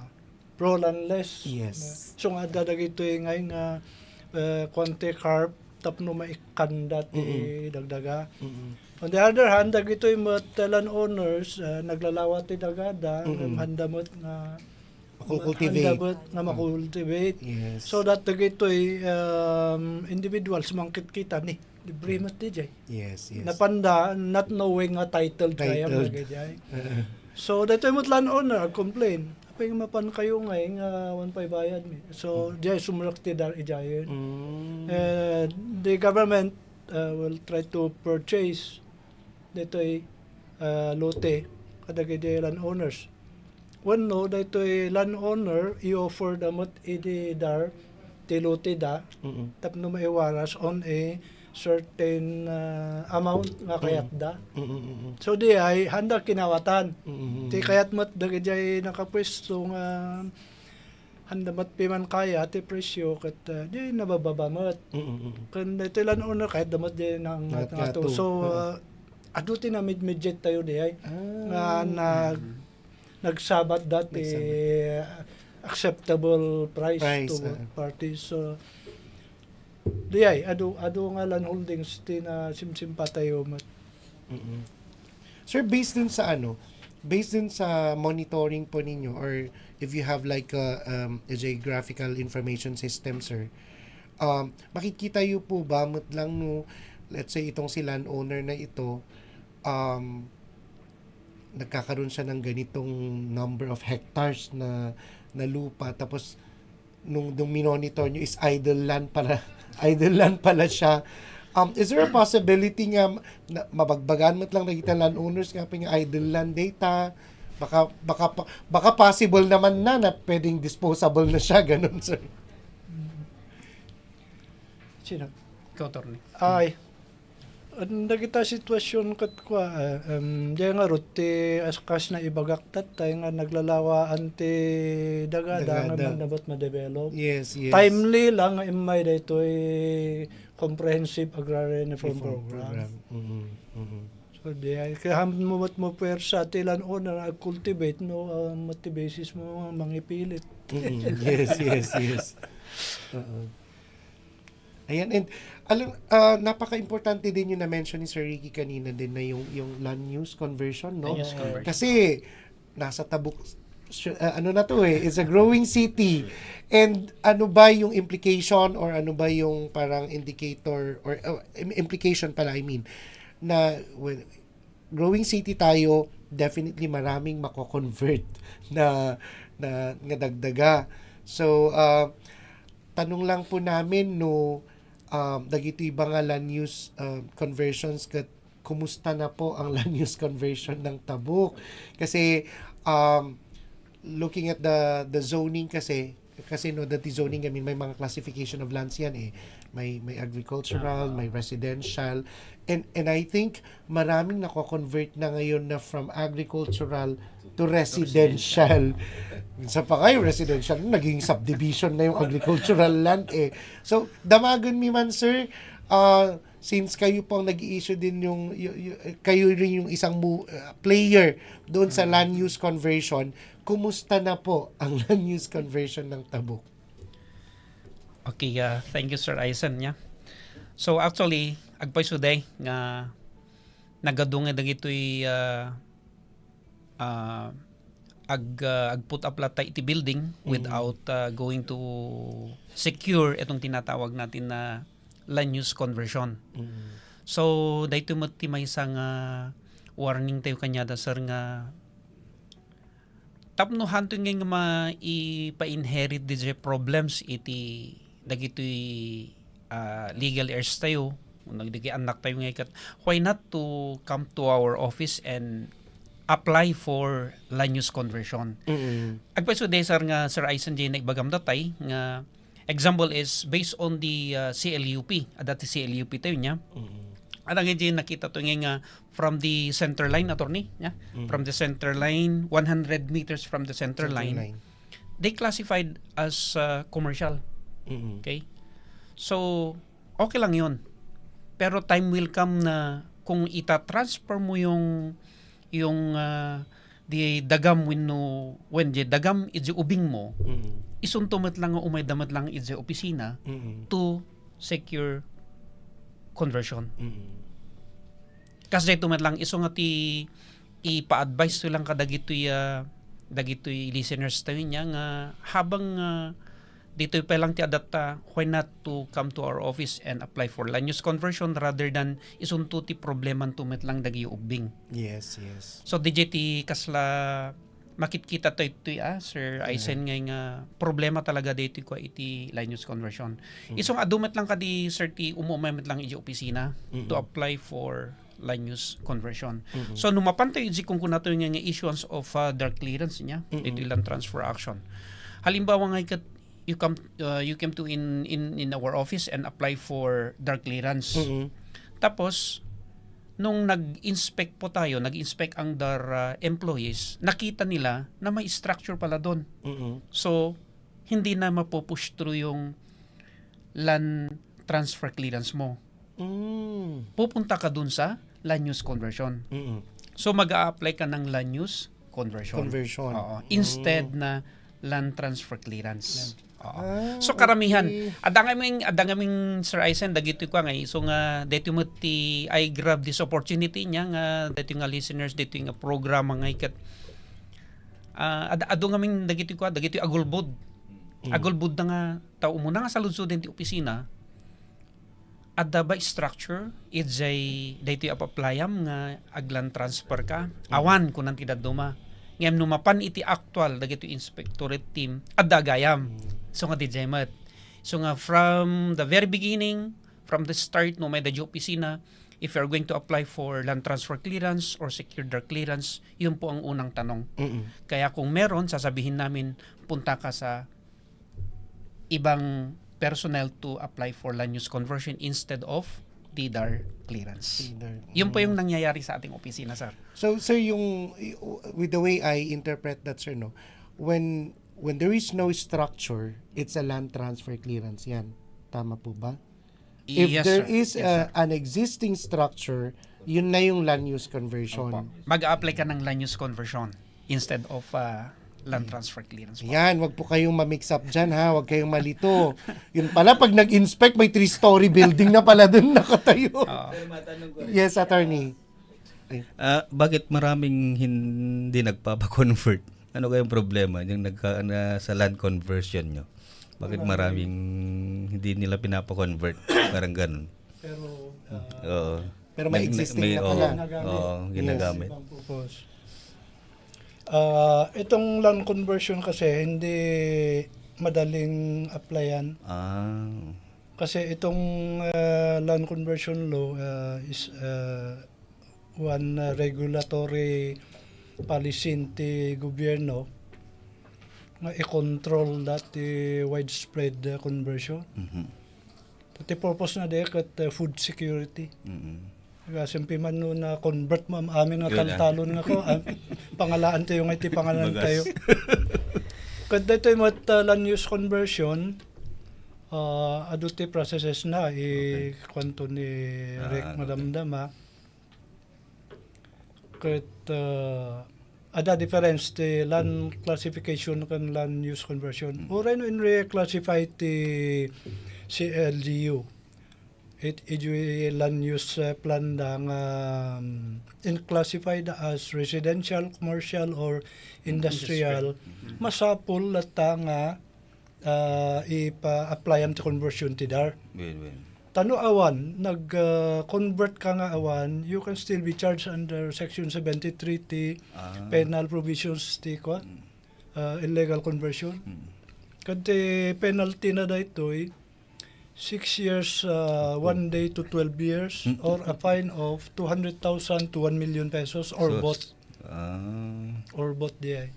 landless. Yes. So nga dadag ito'y ngay nga konti carp tapno maikandat dagdaga. On the other hand, dag ito'y land owners naglalawat ti dagada handamot nga Makultivate. handamot nga makultivate. Yes. So that dag ito'y individuals mangkit kita ni libre mat di jay. Yes. Napanda not knowing nga titled kaya Titled. mga jay. So dito yung land owner complain. Apa yung mapan kayo ngay nga 1.5 bayad mi. So jay sumrakti dar ijayon. The government will try to purchase dito'y lote kadagay di land owners. When no dito'y land owner i-offer damot idi dar ti lote da tapno maiwaras on a certain amount nga kayat da. So di ay handa kinawatan. Ti kayat mat dagay nakapwesto nga handa mat piman kaya ti presyo kat di nabababa mat. Kan dito lan owner kahit damat di nang Ngat ato. gato. So ado ti na midget tayo di ay nga nagsabat dati acceptable price to both parties. So di ay ado nga land holdings ti na simsimpa tayo mat. Sir, based dun sa monitoring po ninyo, or if you have like a geographical information system, sir, makikita yo po ba lang no, let's say itong si landowner na ito, nagkakaroon siya ng ganitong number of hectares na lupa, tapos nung minonitor nyo is idle land pala siya. Is there a possibility nga na mabagbagan mo lang nakita landowners nga pa nga idle land data? Baka possible naman na pwedeng disposable na siya, ganun, sir. Sino? Ikaw, Atty. Ay. Anda kita sitwasyon kat kwa diya nga ruti askas na ibagaktat tayo nga naglalawa anti dagada nga Dagada. dapat ma-develop. Yes. Timely lang nga imay dito comprehensive agrarian reform program. So diya kaya mo pwersa tilan owner ag-cultivate no motivations mo mangipilit. Yes. Ayan, and alam, napaka-importante din yung na-mention ni Sir Ricky kanina din na yung land use conversion, no? Land use conversion. Kasi nasa Tabuk, it's a growing city. And ano ba yung implication or ano ba yung parang indicator or implication pala, I mean, na when growing city tayo, definitely maraming mako-convert na dagdaga. So, tanong lang po namin no, dagito iba nga land use conversions kat kumusta na po ang land use conversion ng Tabuk? Kasi looking at the zoning kasi no, that the zoning, I mean, may mga classification of lands yan eh. May agricultural, may residential, and I think maraming nako-convert na ngayon na from agricultural to residential. Minsan pa kayo residential, naging subdivision na yung agricultural land eh. So, damagan mi man, sir, since kayo pong nag-i-issue din kayo rin yung isang player doon sa land use conversion, kumusta na po ang land use conversion ng Tabuk? Okay, thank you, Sir Aizen. Yeah. So actually, agpay suday nga nagadungay dagitoy put up latay iti building without going to secure itong tinatawag natin na land use conversion. So dayto ti may isang warning tayo kanyada, sir, nga tapno hanto nga ipa-inherit di problems iti dagitoy legal heirs tayo, nagdigi anak tayo nga ikat, why not to come to our office and apply for land use conversion. Agpwesto de sir nga Sir Aisan J na ibagam datay nga example is based on the CLUP. Dati CLUP tayo niya. Adang hindi nakita to nga from the center line, attorney, yeah? From the center line, 100 meters from the center line, they classified as commercial. Okay? So, okay lang yun. Pero time will come na kung ita-transfer mo yung di dagam when di dagam iti ubing mo, isuntumat lang nga umay damat lang iti opisina to secure conversion. Kasi tumat lang iso nga ti ipa-advise to lang kadagitoy listeners tayo niya nga habang dito pa lang ti adapta, why not to come to our office and apply for land use conversion rather than isunto ti probleman tumet lang dagi ubing. Yes. So DJT kasla makitkita to ito Sir Aisen nga problema talaga dito ko iti land use conversion. Isong adumet lang kadi Sir ti umumamet lang iti opisina to apply for land use conversion. So numapantay iti kung kunato nga issuance of dark clearance niya dito land transfer action. Halimbawa nga you came to in our office and apply for dark clearance. Tapos nung nag-inspect ang DAR employees, nakita nila na may structure pala doon. So hindi na mapupush through yung land transfer clearance mo. Pupunta ka dun sa land use conversion. So mag-a-apply ka ng land use conversion. Oo. Instead na land transfer clearance. So karamihan adang aming Sir Aisen dagito ko nga so nga dito mo ti I grab this opportunity niya nga dito nga listeners dito nga programa nga ikat adong aming dagito agulbud na nga tao mo na nga sa lunsod ti opisina adda ba structure it's a dito apaplayam nga aglan transfer ka awan kunan ti daduma ngem numapan iti actual dagito inspectorate team adda gayam. So nga Designate. So nga from the very beginning, from the start no may dadyo opisina, if you're going to apply for land transfer clearance or secure dark clearance, yun po ang unang tanong. Kaya kung meron, sasabihin namin punta ka sa ibang personnel to apply for land use conversion instead of DAR clearance. Yun po yung nangyayari sa ating opisina, sir. So sir, yung with the way I interpret that, sir, no, when there is no structure, it's a land transfer clearance yan. Tama po ba? If Yes, there sir. is Yes, sir. an existing structure, yun na yung land use conversion. Opo. Mag-a-apply ka ng land use conversion instead of land transfer clearance po. Yan, wag po kayong ma-mix up dyan, ha? Wag kayong malito. Yun pala, pag nag-inspect, may 3-story building na pala dun nakatayo. Yes, attorney. Bakit maraming hindi nagpapa-convert? Ano kayong problema yung sa land conversion nyo? Bakit maraming hindi nila pinapa-convert? Parang ganun. Pero Oo. Pero may existing na pala. Ginagamit. ibang purpose. Itong land conversion kasi hindi madaling applyan. Kasi itong land conversion law is one regulatory policy ti gobyerno nga i-control dati widespread conversion. Pati purpose na de kat food security. Kasi man no na convert mo amin nga kaltalon nga ko pangalaan tayo nga iti pangalan tayo. Kat dito yung land use conversion aduti processes na kwanto ni Rick madamdama kat ada difference ti land classification kan land use conversion. Oray no in reclassify ti CLGU. It land use plan dang classified as residential, commercial, or industrial. Masapul lata nga ipa-applyan ti conversion ti DAR. Tano awan, nag-convert ka nga awan, you can still be charged under Section 73 ti penal provisions ti illegal conversion. Kasi penalty na da ito 6 years, 1 day to 12 years, or a fine of 200,000 to 1 million pesos, or both. Or both di ay.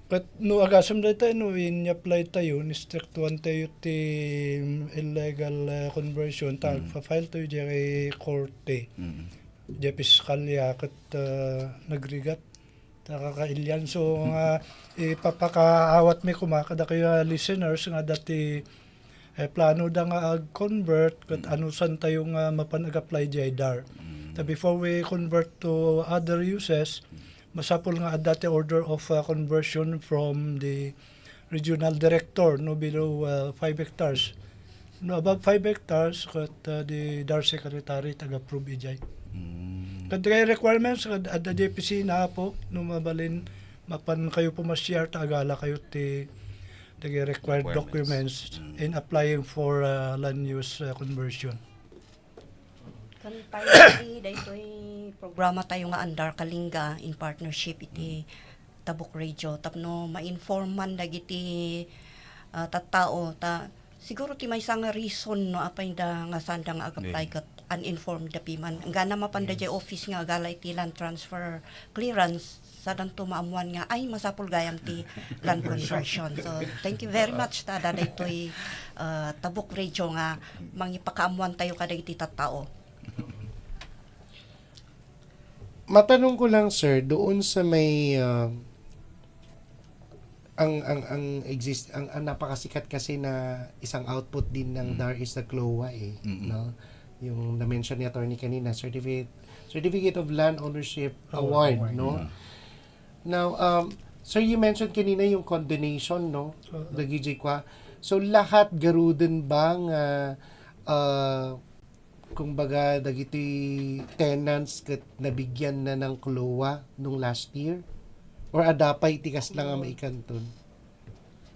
But no agasam da tayo, no in-apply tayo, ni-strictuan tayo ti illegal conversion, file tayo di kay korte. Di piskalya kat nagrigat, takakailyan. So, ipapakaawat may kumakada kayo listeners nga dati plano da nga ag-convert kat anusan tayo nga mapanag-apply di DAR. Before we convert to other uses, masapol nga dati order of conversion from the regional director no below 5 hectares. No above 5 hectares kat the DAR secretary taga-approve ijay. Kat kay requirements kat ada DPC na po no mabalin mapan kayo pumasyar tagala kayo ti the required documents in applying for land use conversion. Kan tayo daytoy programa tayo nga andar Kalinga in partnership iti Tabuk Radio tapno ma-inform man dagiti tattao ta siguro ti may isang reason no apay da nga sanda nga ag-apply kat uninformed da piman ngana mapanda jay office nga galay ti land transfer clearance sadan to maamuan nga ay masapul gayam ti land conversion. So thank you very much ta daytoy Tabuk Radio nga mangipakaamuan tayo kadagiti tattao. Matanong ko lang sir, doon sa may ang napakasikat kasi na isang output din ng DAR is the CLOA no? Yung na-mention ni attorney kanina, Certificate of Land Ownership Award, no? Now, sir, you mentioned kanina yung condonation, no? Dagijay. So lahat garuden bang kumbaga dagiti tenants ket nabigyan na ng CLOA nung last year or adapay tikas lang ang maikanton?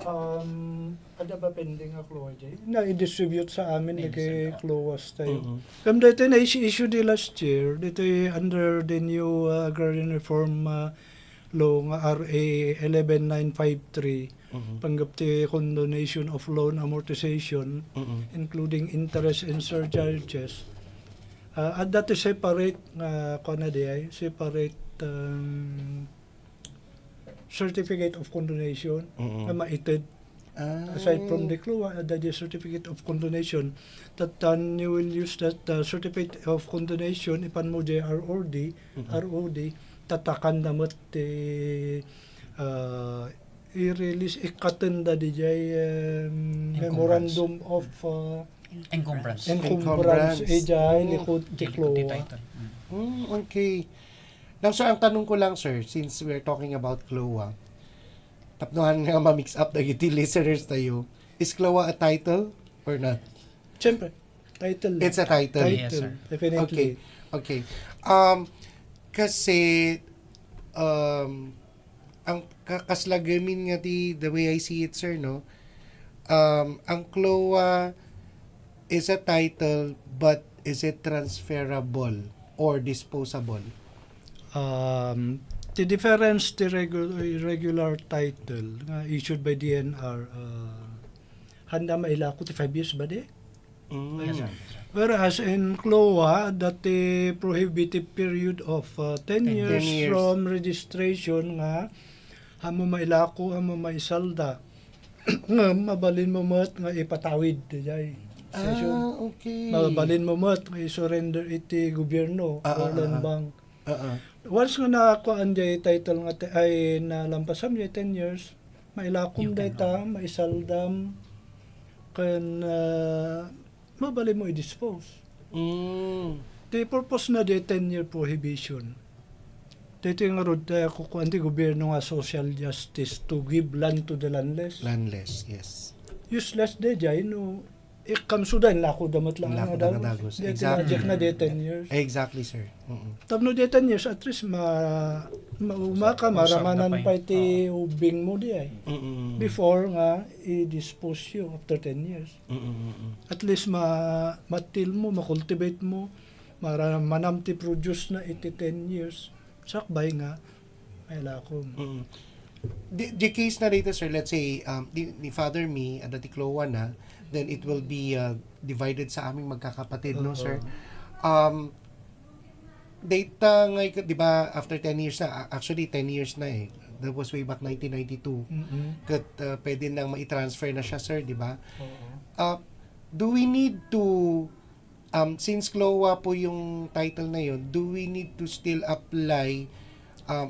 Ada ba pending ang CLOA jay? Na i-distribute sa amin kay CLOAs tayo. Kam dito na issue di last year dito under the new agrarian reform law nga RA 11953 panggap ti condonation of loan amortization including interest and surcharges. At dati separate separate certificate of condonation na maited aside from the CLOA, the certificate of condonation that you will use that certificate of condonation ipan mo ROD tatakan namot i-release ikatenda di jay memorandum of Encumbrance. Ejay likod ti CLOA. Okay. Now sir, ang tanong ko lang sir, since we're talking about CLOA, tapnohan nga ma-mix up dagiti listeners tayo, is CLOA a title or not? Siyempre, title. It's a title. Yes, sir. Definitely. Okay. Kasi ang kaslagamin nga the way I see it sir, no, ang CLOA is a title but is it transferable or disposable? The difference the regular title issued by DNR handa mailako ti 5 years ba di? Yes, sir. Whereas in CLOA that the prohibited period of 10 years from registration nga hamo mailako hamo maisalda nga mabalin mo mat nga ipatawid jay session. Okay. Mabalin mo mat nga i-surrender iti gobyerno o land bank. Once nga nakakuan jay title nga ay nalampasam jay 10 years mailakom data maisaldam kan mabalin mo i-dispose. The purpose na the 10-year prohibition. Dito yung rod kukuan ti gobyerno nga social justice to give land to the landless. Landless, yes. Useless de jay no ikamsudan lako damat lang Lako nga dagos. Exactly. Na de 10 years. Exactly, sir. Tapno de 10 years at least maumaka maramanan pa iti ubing mo di ay. Before nga i-dispose you after 10 years. At least matil mo, makultivate mo, manam ti produce na iti 10 years. Sakbay nga ay lakom. The case na dito sir, let's say ni Father Me at the CLOA na then it will be divided sa aming magkakapatid, no, sir? Data ngayon, di ba, after 10 years na, actually 10 years na eh. That was way back 1992. Kat pwede nang ma-transfer na siya, sir, di ba? Do we need to, since CLOA po yung title na yun, do we need to still apply,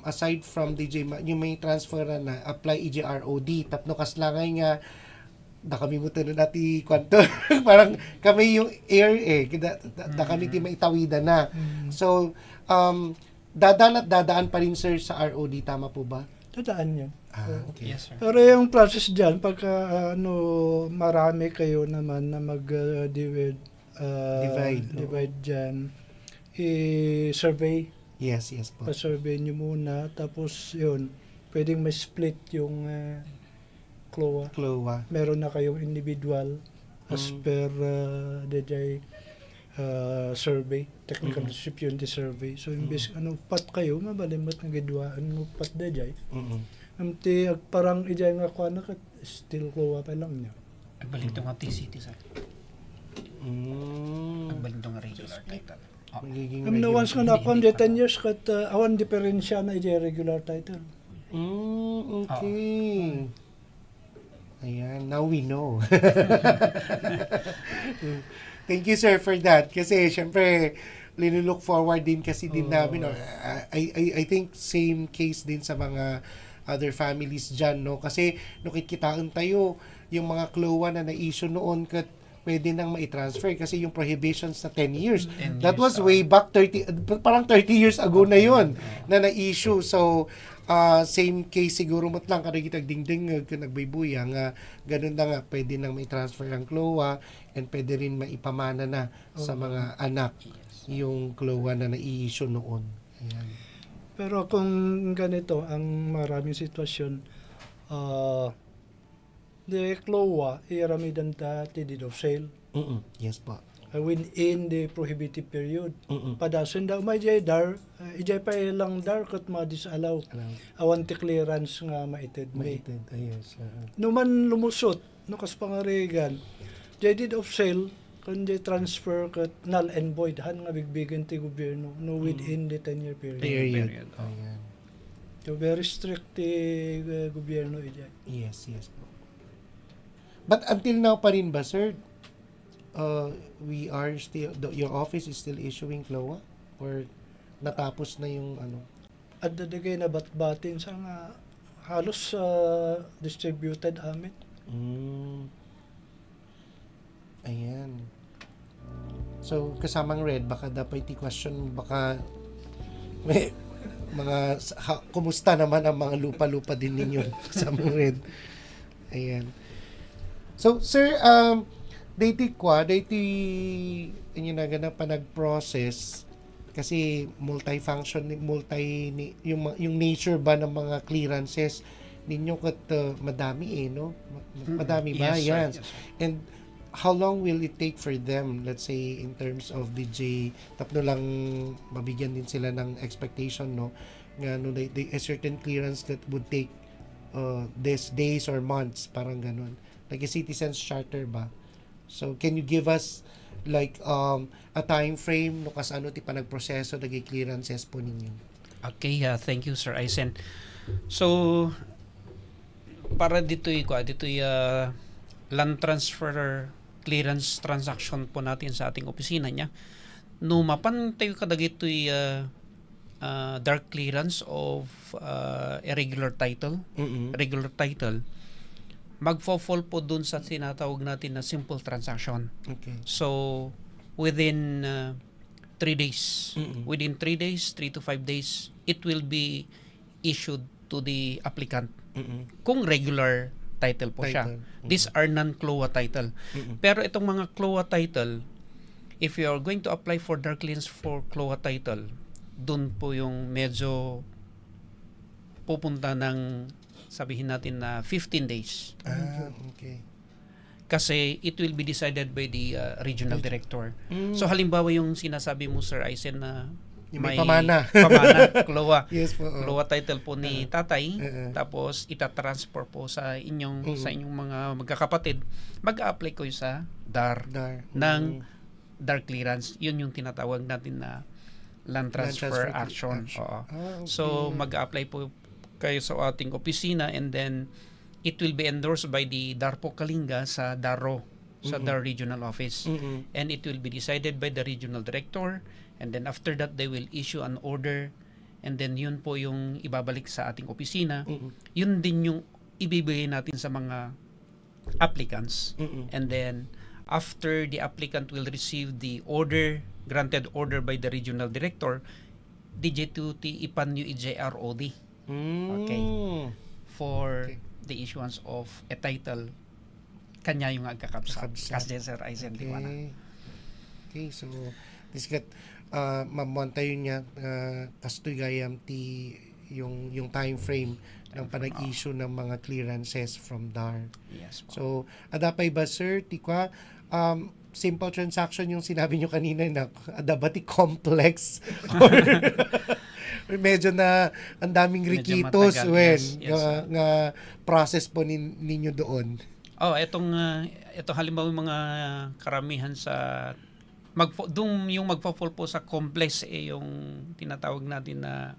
aside from yung may transfer na, apply EJROD? Tapno kaslangay nga, da kami mo tanong natin kwanto. Parang kami yung air eh. Da kami di maitawidan na. So, dadaan at dadaan pa rin, sir, sa ROD. Tama po ba? Dadaan yun. Okay. Yes, sir. Pero yung process dyan, pagka marami kayo naman na Divide, no? divide dyan, i-survey. Yes po. Pa-survey nyo muna. Tapos yun, pwedeng may split yung CLOA. Meron na kayong individual as per DJ survey, technical disciplinary survey. So, imbes pat kayo, mabalimot ng gidwaan mo pat DJ. Amti, parang ijay nga kwa na still CLOA pa lang niya. Agbalik itong TCT, sir. Agbalik itong regular title. Once nga na ako, 10 years, kat awan diferensya na ijay regular title. Okay. Ayan, now we know. Thank you, sir, for that. Kasi, syempre, linulook forward din kasi din namin. I think same case din sa mga other families dyan, no? Kasi, nukit-kitaan tayo, yung mga CLOA na na-issue noon, kat pwede nang ma-transfer kasi yung prohibitions na 10 years. That was way back 30 years ago na yun na na-issue. So, same case siguro mo't lang kada kitag dingding kung nagbaybuya nga ganun na nga pwede nang may transfer ang CLOA and pwede rin maipamana na sa mga anak yung CLOA na na-i-issue noon. Ayan. Pero kung ganito ang maraming sitwasyon, the CLOA iramidan ta ti deed of sale Yes po. within the prohibited period. Padason daw may jay dar, ijay pa lang dar kat ma-disallow. Awan ti clearance nga maited may. Yes. Numan lumusot, no kas pangarigan, jay deed of sale, kung jay transfer kat null and void, han nga bigbigan ti gobyerno, no within the 10-year period. Period. Ayan. So very strict ti gobyerno ijay. Yes po. But until now pa rin ba, sir? We are still, your office is still issuing CLOA? Or natapos na yung ano? At dadagay na batbatin sa nga halos distributed amin. Ayan. So, kasamang red, baka dapat i-question, baka may mga, kumusta naman ang mga lupa-lupa din ninyo kasamang red? Ayan. So, sir, dati inyo na ganang pa nag-process kasi multi-function, yung nature ba ng mga clearances ninyo kat madami no? Madami ba? Yes, Yan. sir. Yes, sir. And how long will it take for them, let's say, in terms of DJ, tapno lang mabigyan din sila ng expectation, no? Nga, no, a certain clearance that would take days or months, parang ganun. Like a citizen's charter ba? So, can you give us like a time frame no kasano ti panagproseso dagay clearances po ninyo? Okay, thank you, Sir Aisen. So, para dito'y land transfer clearance transaction po natin sa ating opisina niya. No mapan tayo kadagito'y dark clearance of irregular title, regular title, magfo-fall po dun sa tinatawag natin na simple transaction. Okay. So, within 3 days, within 3 days, 3 to 5 days, it will be issued to the applicant. Kung regular title po siya. These are non-CLOA title. Pero itong mga CLOA title, if you are going to apply for dark clearance for CLOA title, dun po yung medyo pupunta ng sabihin natin na 15 days. Okay. Kasi it will be decided by the regional director. So halimbawa yung sinasabi mo, Sir Aisen, na May pamana. Kluwa. Yes po. Kluwa title po ni tatay. Uh-uh. Tapos itatransfer po sa inyong mga magkakapatid. Mag-a-apply ko sa DAR ng DAR clearance. Yun yung tinatawag natin na land transfer action. Oo. Okay. So mag-a-apply po kayo sa ating opisina, and then it will be endorsed by the DARPO Kalinga sa DARO, sa DAR regional office. And it will be decided by the regional director, and then after that they will issue an order, and then yun po yung ibabalik sa ating opisina. Yun din yung ibibigay natin sa mga applicants. And then after the applicant will receive the order, granted order by the regional director, DJ2T ipanyo i-JROD. Okay. For the issuance of a title, kanya yung agkakapsat. Kasi sir ay Okay, so this got mamontayo niya kastoy gayam ti yung time frame ng panag-issue ng mga clearances from DAR. Yes po. So, adapay ba sir, tikwa, simple transaction yung sinabi nyo kanina na adabati complex or medyo na ang daming Medyo rikitos matagal, when yes, nga process po ninyo doon. Ito halimbawa yung mga karamihan sa yung magpo-fall po sa complex yung tinatawag natin na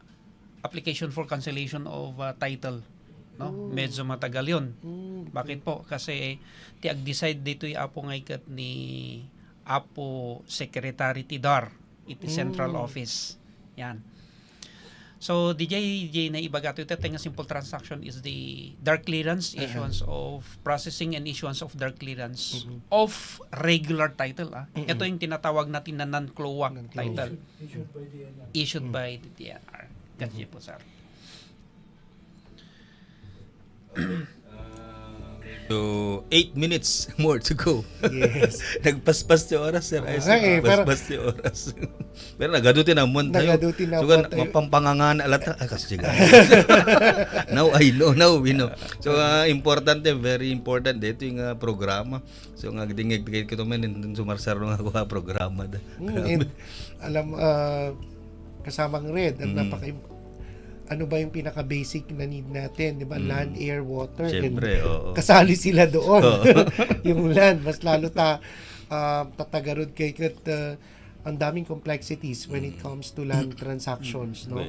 application for cancellation of title, no? Medyo matagal 'yon. Bakit po? Kasi tiag-decide dito yung APO ngaykat ni APO Secretary ti DAR, iti Central Office. Yan. So, DJ na ibagato ito, nga simple transaction is the DAR clearance, issuance of processing and issuance of DAR clearance of regular title. Ito yung tinatawag natin na non-CLOA title. Issued by the DNR. Ganyan po, sir. So, 8 minutes more to go. Yes. Nagpaspas yung oras, sir. Ay, nagpaspas yung oras. Pero nagadutin ang mon tayo. Nagadutin ang so, mon tayo. Mapampangangan alata. Kasi sigara. Now I know. Now we know. So, importante, very important. Ito yung programa. So, nga dingig ko ito man, sumarsar nga ako programa. And, alam, kasamang red, ang ano ba yung pinaka-basic na need natin, di ba? Land, air, water. Siyempre, kasali sila doon. Yung land, mas lalo tatagarod kay ang daming complexities when it comes to land transactions, no?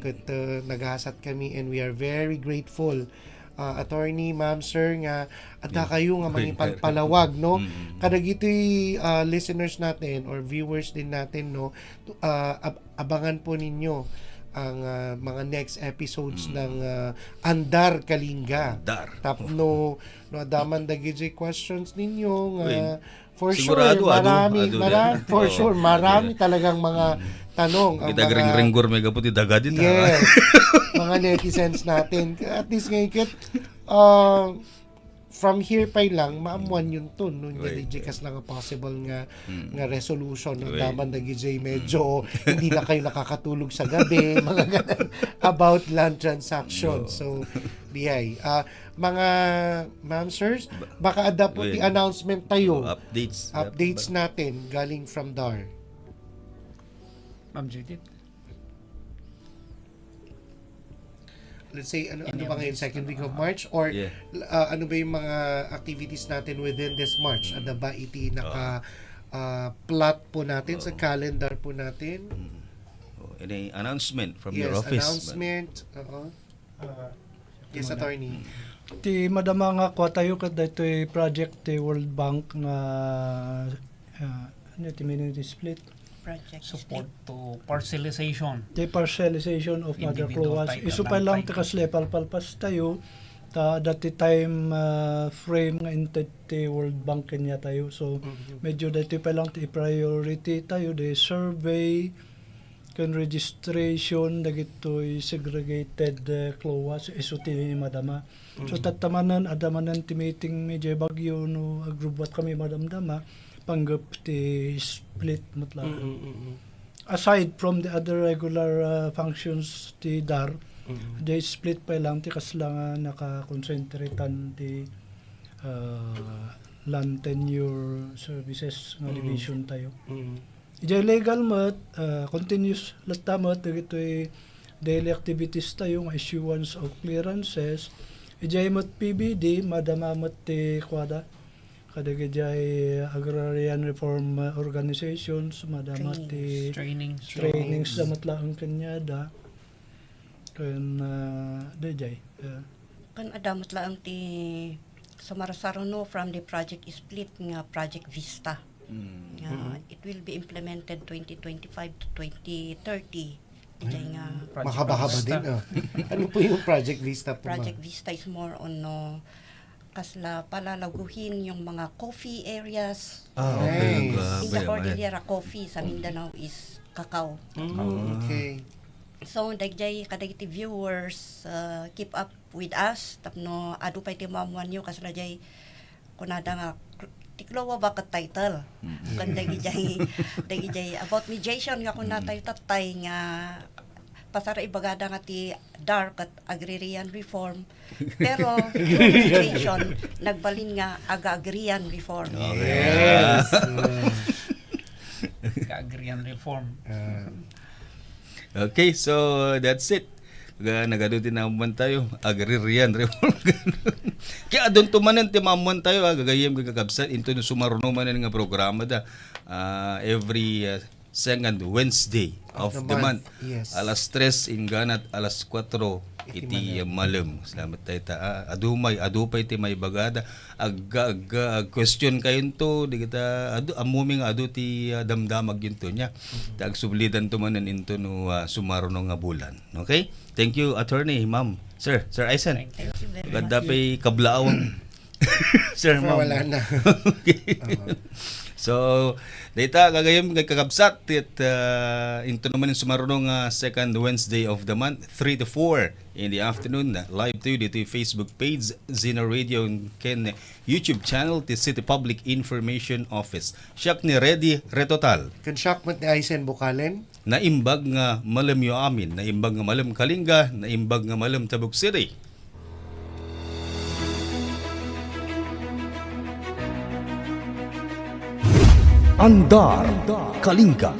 Kat naghasat kami and we are very grateful. Attorney, ma'am, sir, nga adda kayo nga mangipagpalawag, no? Kadagito'y listeners natin or viewers din natin, no? Abangan po ninyo ang mga next episodes ng Andar Kalinga. Tap no adaman dagiti questions ninyo nga for sigurado, sure marami talagang mga tanong ang kita ring-ringgor mega puti dagadit. Yes. Mga netizens natin at least ngayon from here pa lang maamuan yun to no jikas lang possible nga resolution ng daman na gijay medyo hindi na kayo nakakatulog sa gabi mga ganun about land transactions. So BI mga ma'am sirs baka ada po the announcement tayo updates natin galing from DAR. Ma'am Judith, let's say ano ba ngayon second week of March or ano ba yung mga activities natin within this March? Ada ba iti naka plot po natin sa calendar po natin? Any announcement from your office? Announcement. Yes, attorney. Ti madama nga kwa tayo kad daytoy project ti World Bank nga ti community split Project support to parcelization. The parcelization of mother Individual clause. title, Isu pa lang land ti kaslepal-palpas tayo dati time frame nga inted ti World Bank kanya tayo. So medyo dati pa lang ti priority tayo the survey kan registration dagitoy segregated clause isu ti madama. So tatamanan adamanan ti meeting medyo bagyo no agrubot kami madamdama panggap ti split mutla. Aside from the other regular functions ti DAR, they split pa lang ti kaslang naka-concentratean ti land tenure services nga division tayo. Ijay legal mat, continuous latamat, dagito'y daily activities tayo, nga issuance of clearances. Ijay mat PBD, madamamat ti kwada. Kadag ijay agrarian reform organizations, madamat ti trainings damat laang kanyada. Kan dajay. Kan adamat lang ti Samarasaruno from the project split nga Project Vista. It will be implemented 2025 to 2030. Ijay nga Mahaba-haba din. Ano po yung Project Vista po? Project Vista is more on kasla palalaguhin yung mga coffee areas. Okay. In the Cordillera coffee sa Mindanao is cacao. Okay. So dagjay kadagiti viewers keep up with us tapno adu pay ti mamuan nyo kasla jay kunada nga tiklowa ba ka title kan dagijay about mediation nga kunatay tatay nga pasara ibagada nga ti dark at agrarian reform pero yung mediation nagbalin nga agrarian reform. Yes. Agrarian reform. Okay, so that's it. Nagadutin na naman tayo. Agrarian reform. Kaya doon tumanan ti mamuan tayo. Gagayam kakabsat. Into na sumaruno man nga programa da. Every second Wednesday of the month. Yes. Alas 3 inganat, alas 4 iti malam. Salamat tayo ta. Adupay ti may bagada. Question kayo to. Di kita, amuming adu ti damdamag yun to niya. Tag sublidan tumanan into no sumaruno nga bulan. Okay? Thank you, attorney, ma'am. Sir Aisan. Thank you very much. Ganda pa'y kablaon. Sir, ma'am. Wala na. Okay. So, data gagayam kay kakabsat it into naman yung sumarunong second Wednesday of the month 3 to 4 in the afternoon live to dito yung Facebook page Zeno Radio ken YouTube channel ti City Public Information Office. Siyak ni Ready Retotal. Kan shockmat ni Aysen Bukalen. Naimbag nga malam yo amin, naimbag nga malam Kalinga, naimbag nga malam Tabuk City. Andar Kalinga,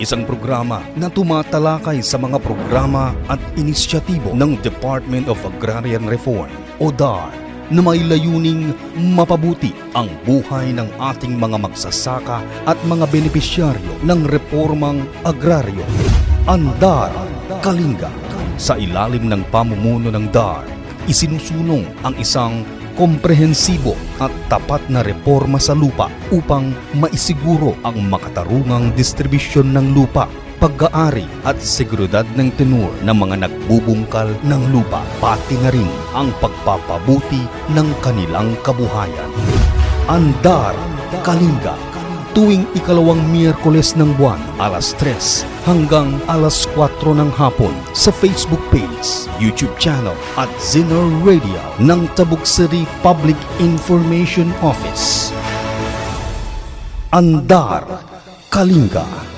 isang programa na tumatalakay sa mga programa at inisyatibo ng Department of Agrarian Reform o DAR na may layuning mapabuti ang buhay ng ating mga magsasaka at mga benepisyaryo ng reformang agraryo. Andar Kalinga, sa ilalim ng pamumuno ng DAR, isinusulong ang isang komprehensibo at tapat na reforma sa lupa upang maisiguro ang makatarungang distribusyon ng lupa, pag-aari at seguridad ng tenur ng mga nagbubungkal ng lupa, pati na rin ang pagpapabuti ng kanilang kabuhayan. Andar Kalinga, tuwing ikalawang Miyerkules ng buwan, alas 3 hanggang alas 4 ng hapon sa Facebook page, YouTube channel at Zeno Radio ng Tabuk City Public Information Office. Andar Kalinga.